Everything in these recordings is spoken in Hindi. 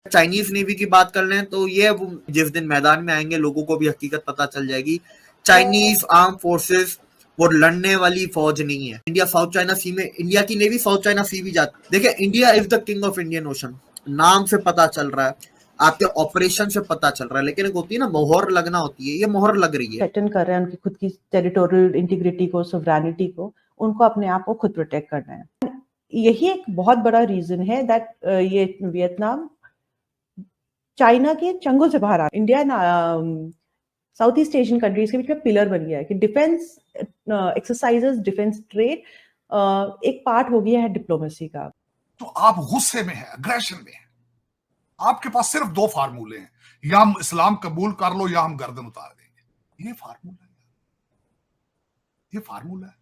चाइनीज नेवी की बात कर लें तो ये जिस दिन मैदान में आएंगे लोगों को भी हकीकत पता चल जाएगी। चाइनीज आर्म फोर्सेस वो लड़ने वाली फौज नहीं है। इंडिया साउथ चाइना सी में, इंडिया की नेवी साउथ चाइना सी भी जाती है। देखिए, India is the king of Indian Ocean, नाम से पता चल रहा है, आपके ऑपरेशन से पता चल रहा है, लेकिन एक होती है ना मोहर लगना होती है, ये मोहर लग रही है। थ्रेटन कर रहे हैं उनकी खुद की टेरिटोरियल इंटीग्रिटी को, सोवरेनिटी को, उनको अपने आप को खुद प्रोटेक्ट करना है। यही एक बहुत बड़ा रीजन है दैट ये वियतनाम चाइना के चंगुल से बाहर आ, India south east Asian countries के बीच में पिलर बन गया है कि डिफेंस एक्सरसाइजेस, डिफेंस ट्रेड एक पार्ट हो गया है डिप्लोमेसी का। तो आप गुस्से में हैं, अग्रेशन में हैं, आपके पास सिर्फ दो फार्मूले हैं, या हम इस्लाम कबूल कर लो या हम गर्दन उतार देंगे। ये फार्मूला है, ये फार्मूला है।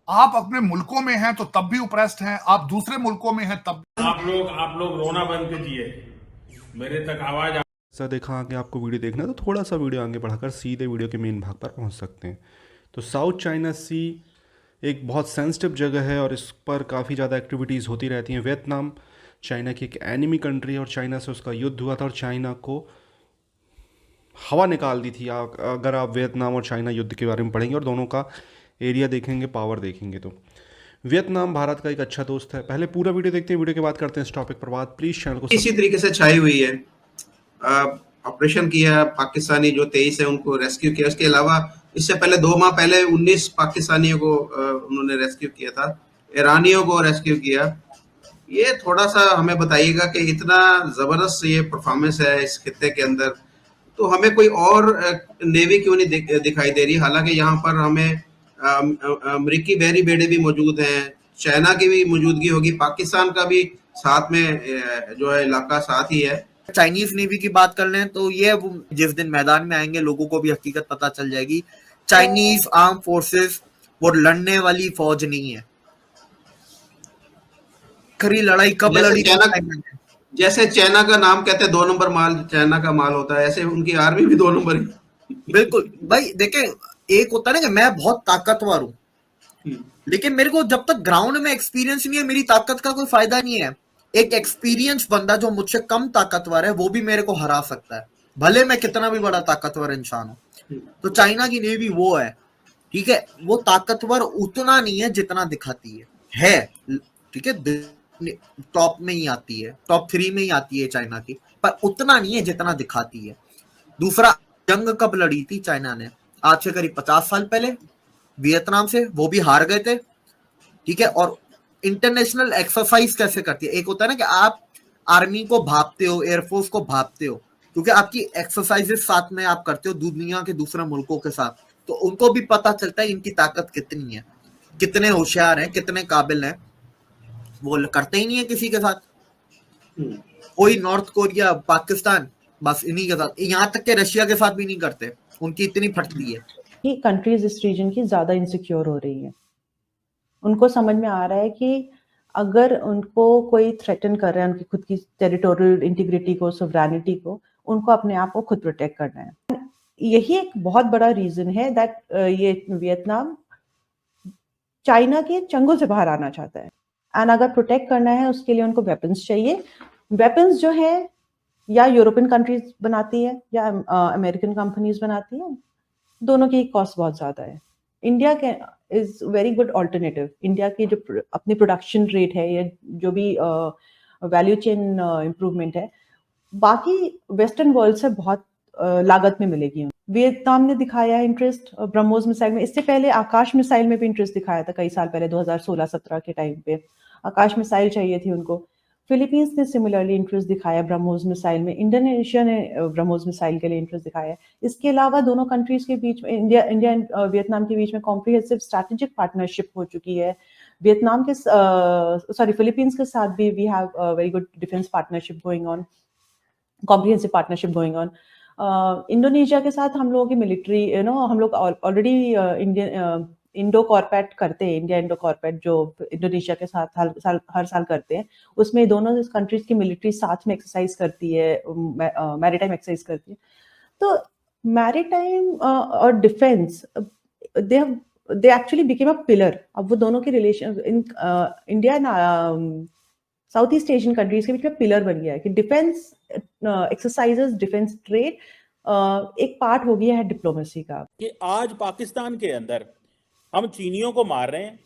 आप अपने मुल्कों में हैं तो तब भी ओप्रेस्ड हैं, आप दूसरे मुल्कों में हैं तब। आप लोग रोना बंद कीजिए, मेरे तक आवाज। सर देखा आगे आपको वीडियो देखना है तो थोड़ा सा वीडियो आगे बढ़ाकर सीधे वीडियो के मेन भाग पर पहुंच सकते हैं। तो साउथ चाइना सी एक बहुत सेंसिटिव जगह है और इस पर काफ़ी ज़्यादा एक्टिविटीज़ होती रहती हैं। वियतनाम चाइना की एक एनिमी कंट्री है और चाइना से उसका युद्ध हुआ था और चाइना को हवा निकाल दी थी। अगर आप वियतनाम और चाइना युद्ध के बारे में पढ़ेंगे और दोनों का एरिया देखेंगे, पावर देखेंगे, तो वियतनाम भारत का एक अच्छा दोस्त है। पहले पूरा वीडियो देखते हैं, वीडियो के बाद करते हैं इस टॉपिक पर बात। प्लीज़ चैनल को इसी तरीके से छाई हुई है। ऑपरेशन किया पाकिस्तानी जो 23 है उनको रेस्क्यू किया। उसके अलावा इससे पहले 2 माह पहले 19 पाकिस्तानियों को उन्होंने रेस्क्यू किया था, ईरानियों को रेस्क्यू किया। ये थोड़ा सा हमें बताइएगा कि इतना जबरदस्त ये परफॉर्मेंस है इस खित्ते के अंदर, तो हमें कोई और नेवी क्यों नहीं दिखाई दे रही? हालांकि यहाँ पर हमें अमेरिकी बहरी बेड़े भी मौजूद हैं, चाइना की भी मौजूदगी होगी, पाकिस्तान का भी साथ में जो है इलाका साथ ही है। चाइनीज नेवी की बात कर लें तो ये जिस दिन मैदान में आएंगे लोगों को भी हकीकत पता चल जाएगी। चाइनीज आर्म फोर्सेस वो लड़ने वाली फौज नहीं है। खरी लड़ाई कब लड़ी? जैसे चाइना का नाम कहते हैं 2 नंबर माल चाइना का माल होता है, ऐसे उनकी आर्मी भी 2 नंबर ही। बिल्कुल भाई, देखे एक होता है ना कि मैं बहुत ताकतवर हूं, लेकिन मेरे को जब तक ग्राउंड में एक्सपीरियंस नहीं है मेरी ताकत का कोई फायदा नहीं है। एक एक्सपीरियंस बंदा जो मुझसे कम ताकतवर है वो भी मेरे को हरा सकता है, भले मैं कितना भी बड़ा ताकतवर इंसान हूं। तो चाइना की नेवी वो है, ठीक है, वो ताकतवर उतना नहीं है जितना दिखाती है, ठीक है, टॉप में ही आती है, टॉप 3 में ही आती है चाइना की, पर उतना नहीं है जितना दिखाती है। दूसरा, जंग कब लड़ी थी चाइना ने? आज से करीब 50 साल पहले वियतनाम से, वो भी हार गए थे, ठीक है। और इंटरनेशनल एक्सरसाइज कैसे करती है? एक होता है ना कि आप आर्मी को भापते हो, एयरफोर्स को भापते हो, क्योंकि आपकी एक्सरसाइजेस साथ में आप करते हो दुनिया के दूसरे मुल्कों के साथ, तो उनको भी पता चलता है इनकी ताकत कितनी है, कितने होशियार हैं, कितने काबिल हैं। वो करते ही नहीं है किसी के साथ, कोई नॉर्थ कोरिया, पाकिस्तान, बस इन्हीं के साथ, यहाँ तक के रशिया के साथ भी नहीं करते, उनकी इतनी फटती है कि कंट्रीज इस रीजन की ज्यादा इनसिक्योर हो रही है। उनको समझ में आ रहा है कि अगर उनको कोई थ्रेटन कर रहा है उनकी खुद की टेरिटोरियल इंटीग्रिटी को, सोवरेनिटी को, उनको अपने आप को खुद प्रोटेक्ट करना है। यही एक बहुत बड़ा रीजन है दैट ये वियतनाम चाइना के चंगुल से बाहर आना चाहता है। एंड अगर प्रोटेक्ट करना है उसके लिए उनको वेपन्स चाहिए। वेपन्स जो है या यूरोपियन कंट्रीज बनाती है या अमेरिकन कंपनीज बनाती है, दोनों की कॉस्ट बहुत ज्यादा है। इंडिया के is very good alternative. India की जो अपनी प्रोडक्शन रेट है या जो भी वैल्यू चेन इम्प्रूवमेंट है, बाकी वेस्टर्न वर्ल्ड से बहुत लागत में मिलेगी। वियतनाम ने दिखाया है इंटरेस्ट ब्रह्मोस मिसाइल में, इससे पहले आकाश मिसाइल में भी इंटरेस्ट दिखाया था कई साल पहले, 2016-17 के टाइम पे आकाश मिसाइल चाहिए थी उनको। फिलीपींस ने सिमिलरली इंटरेस्ट दिखाया ब्रह्मोस मिसाइल में, इंडोनेशिया ने ब्रह्मोस मिसाइल के लिए इंटरेस्ट दिखाया। इसके अलावा दोनों कंट्रीज के बीच में, इंडिया एंड वियतनाम के बीच में कॉम्प्रिहेंसिव स्ट्रैटेजिक पार्टनरशिप हो चुकी है। वियतनाम के फिलीपींस के साथ भी we have very good defence partnership going on, comprehensive partnership going on. Indonesia के साथ हम लोगों की मिलिट्री हम लोग ऑलरेडी इंडियन इंडो कॉर्पेट करते हैं, इंडिया इंडो कॉर्पेट जो इंडोनेशिया के साथ हर साल करते हैं, उसमें दोनों कंट्रीज की मिलिट्री साथ में एक्सरसाइज करती है, मैरीटाइम एक्सरसाइज करती है। तो मैरीटाइम और defence they actually became a pillar. अब वो दोनों के relation India south east Asian countries के बीच में पिलर बन गया है कि डिफेंस एक्सरसाइजेस, डिफेंस ट्रेड एक पार्ट हो गया है डिप्लोमेसी का। कि आज पाकिस्तान के अंदर हम चीनियों को मार रहे हैं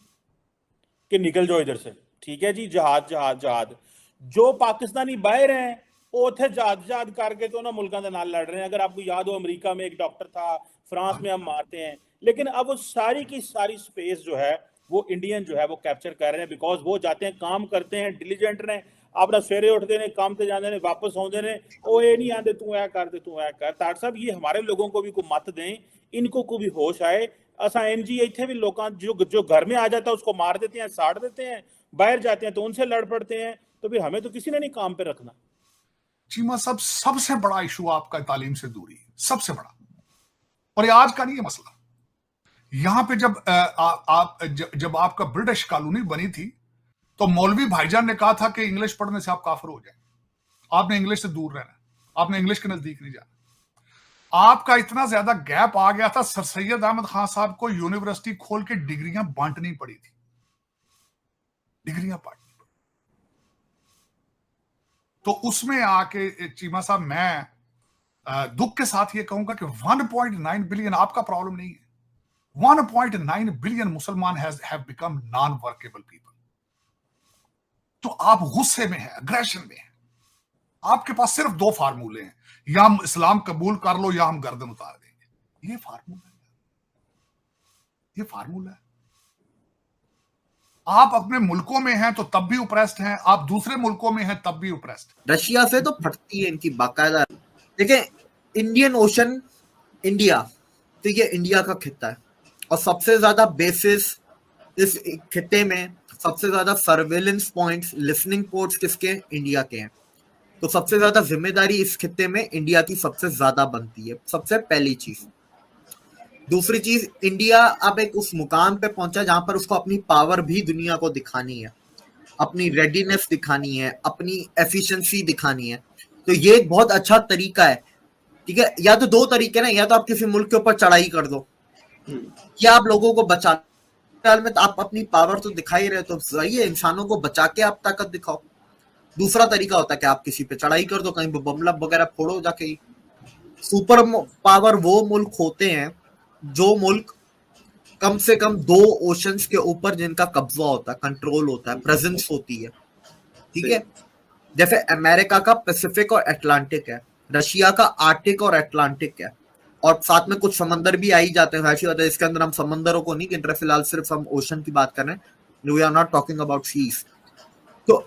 कि निकल जाओ इधर से, ठीक है जी, जहाज जहाज जहाज, जो पाकिस्तानी बाहर हैं वो उथे जहाज जहाज करके तो ना मुल्कों के नाल लड़ रहे हैं। अगर आपको याद हो, अमेरिका में एक डॉक्टर था, फ्रांस में हम मारते हैं, लेकिन अब वो सारी की सारी स्पेस जो है वो इंडियन जो है वो कैप्चर कर रहे हैं, बिकॉज वो जाते हैं, काम करते हैं, डिलीजेंट ने, अपना सवेरे उठते ने, काम से जाते ने, वापस आते ने, ओ ये नहीं आते तू ऐ कर दे, तू ऐ कर। तार साहब, ये हमारे लोगों को भी को मत दें, इनको को भी होश आए। असा एनजी इतने भी लोग जो घर में आ जाता है उसको मार देते हैं, साड़ देते हैं, बाहर जाते हैं तो उनसे लड़ पड़ते हैं, तो फिर हमें तो किसी ने नहीं काम पे रखना। चीमा साहब, सबसे बड़ा इशू आपका तालीम से दूरी, सबसे बड़ा, और ये आज का नहीं है मसला। यहां पे जब आपका ब्रिटिश कॉलोनी बनी थी तो मौलवी भाईजान ने कहा था कि इंग्लिश पढ़ने से आप काफिर हो जाए, आपने इंग्लिश से दूर रहना, आपने इंग्लिश के नजदीक नहीं जाना। आपका इतना ज्यादा गैप आ गया था, सर सैयद अहमद खान साहब को यूनिवर्सिटी खोल के डिग्रियां बांटनी पड़ी थी, डिग्रियां बांटनी पड़ी। तो उसमें आके चीमा साहब, मैं दुख के साथ ये कहूंगा कि 1.9 बिलियन आपका प्रॉब्लम नहीं है। 1.9 बिलियन मुसलमान have become non-workable people। तो आप गुस्से में हैं, अग्रेशन में हैं। आपके पास सिर्फ 2 फार्मूले हैं, या हम इस्लाम कबूल कर लो या हम गर्दन उतार देंगे। ये फार्मूला है, ये फार्मूला है। आप अपने मुल्कों में हैं तो तब भी उपरेस्ड हैं, आप दूसरे मुल्कों में हैं तब भी उपरेस्ड। रशिया से तो फटती है इनकी बाकायदा। देखिए, इंडियन ओशन, इंडिया, तो ये इंडिया का खिता है, और सबसे ज्यादा बेसिस इस खिते में, सबसे ज्यादा सर्वेलेंस पॉइंट्स, लिसनिंग पोर्ट्स किसके? इंडिया के हैं। तो सबसे ज्यादा जिम्मेदारी इस खिते में इंडिया की सबसे ज्यादा बनती है, सबसे पहली चीज। दूसरी चीज, इंडिया अब एक उस मुकाम पे पहुंचा जहां पर उसको अपनी पावर भी दुनिया को दिखानी है, अपनी रेडीनेस दिखानी है, अपनी एफिशिएंसी दिखानी है। तो ये एक बहुत अच्छा तरीका है, ठीक है। या तो 2 तरीके ना, या तो आप किसी मुल्क के ऊपर चढ़ाई कर दो, या आप लोगों को बचा में, तो आप अपनी पावर तो दिखा ही रहे, तो सही है, इंसानों को बचा के आप ताकत दिखाओ। दूसरा तरीका होता है कि आप किसी पे चढ़ाई कर दो, कहीं बमला वगैरह फोड़ो जाके ही। सुपर पावर वो मुल्क होते हैं जो मुल्क कम से कम 2 ओशंस के ऊपर जिनका कब्जा होता है, कंट्रोल होता है, प्रेजेंस होती है, ठीक है। जैसे अमेरिका का पैसिफिक और अटलांटिक है, रशिया का आर्टिक और अटलांटिक है, और साथ में कुछ समंदर भी आ ही जाते हैं। ऐसी बात है, इसके अंदर हम समंदरों को नहीं गिन रहे फिलहाल, सिर्फ हम ओशन की बात कर रहे हैं। We are not talking about seas. तो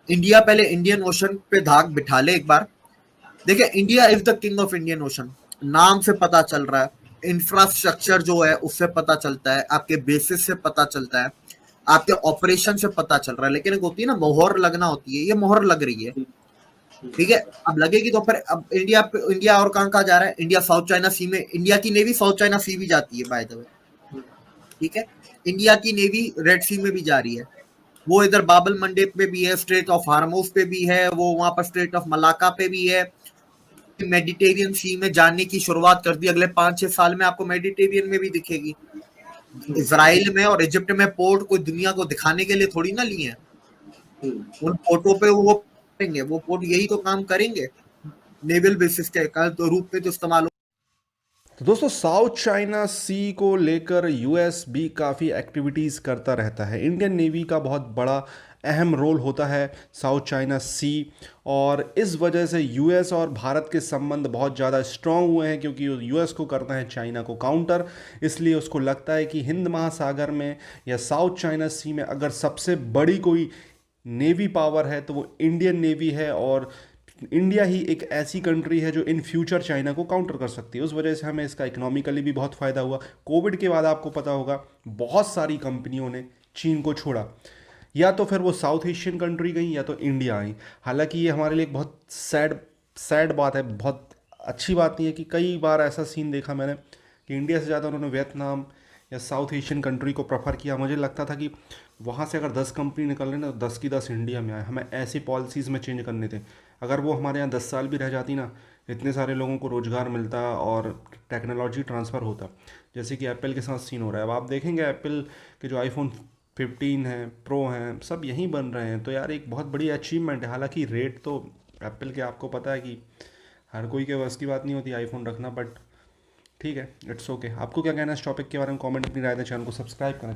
इंडिया पहले इंडियन ओशन पे धाक बिठा ले एक बार। देखिए, India is the king of Indian Ocean, नाम से पता चल रहा है, इंफ्रास्ट्रक्चर जो है उससे पता चलता है, आपके बेसिस से पता चलता है, आपके ऑपरेशन से पता चल रहा है। लेकिन एक होती है ना, मोहर लगना होती है, ये मोहर लग रही है, ठीक है। अब लगेगी तो फिर अब इंडिया और कहां जा रहा है? इंडिया साउथ चाइना सी में, इंडिया की नेवी साउथ चाइना सी भी जाती है बाय द वे, ठीक है। इंडिया की नेवी रेड सी में भी जा रही है, वो इधर बाबल मंडेप पे भी है, स्ट्रेट ऑफ हार्मोज पे भी है, वो वहां पर स्ट्रेट ऑफ मलाका पे भी है। मेडिटेरियन सी में जाने की शुरुआत कर दी, अगले 5-6 साल में आपको मेडिटेरियन में भी दिखेगी। इजराइल में और इजिप्ट में पोर्ट कोई दुनिया को दिखाने के लिए थोड़ी ना लिए हैं, उन पोर्टों पे वो पोर्ट यही तो काम करेंगे, नेवल बेसिस के रूप में तो इस्तेमाल। तो दोस्तों, साउथ चाइना सी को लेकर यूएस भी काफ़ी एक्टिविटीज़ करता रहता है। इंडियन नेवी का बहुत बड़ा अहम रोल होता है साउथ चाइना सी, और इस वजह से यूएस और भारत के संबंध बहुत ज़्यादा स्ट्रॉन्ग हुए हैं, क्योंकि यूएस को करना है चाइना को काउंटर। इसलिए उसको लगता है कि हिंद महासागर में या साउथ चाइना सी में अगर सबसे बड़ी कोई नेवी पावर है तो वो इंडियन नेवी है, और इंडिया ही एक ऐसी कंट्री है जो इन फ्यूचर चाइना को काउंटर कर सकती है। उस वजह से हमें इसका इकोनॉमिकली भी बहुत फ़ायदा हुआ। कोविड के बाद आपको पता होगा बहुत सारी कंपनियों ने चीन को छोड़ा, या तो फिर वो साउथ एशियन कंट्री गई या तो इंडिया आई। हालांकि ये हमारे लिए एक बहुत सैड बात है, बहुत अच्छी बात नहीं है कि कई बार ऐसा सीन देखा मैंने कि इंडिया से ज़्यादा उन्होंने वियतनाम या साउथ एशियन कंट्री को प्रेफर किया। मुझे लगता था कि वहाँ से अगर 10 कंपनी निकल रहे ना तो 10 की 10 इंडिया में आए। हमें ऐसी पॉलिसीज़ में चेंज करने थे। अगर वो हमारे यहाँ 10 साल भी रह जाती ना, इतने सारे लोगों को रोज़गार मिलता और टेक्नोलॉजी ट्रांसफ़र होता, जैसे कि एप्पल के साथ सीन हो रहा है। अब आप देखेंगे एप्पल के जो आईफोन 15 हैं, प्रो हैं, सब यहीं बन रहे हैं। तो यार एक बहुत बड़ी अचीवमेंट है। हालांकि रेट तो एप्पल के आपको पता है कि हर कोई के बस की बात नहीं होती आईफोन रखना, बट ठीक है, इट्स ओके। आपको क्या कहना है इस टॉपिक के बारे में? कमेंट अपनी राय दें, चैनल को सब्सक्राइब करें।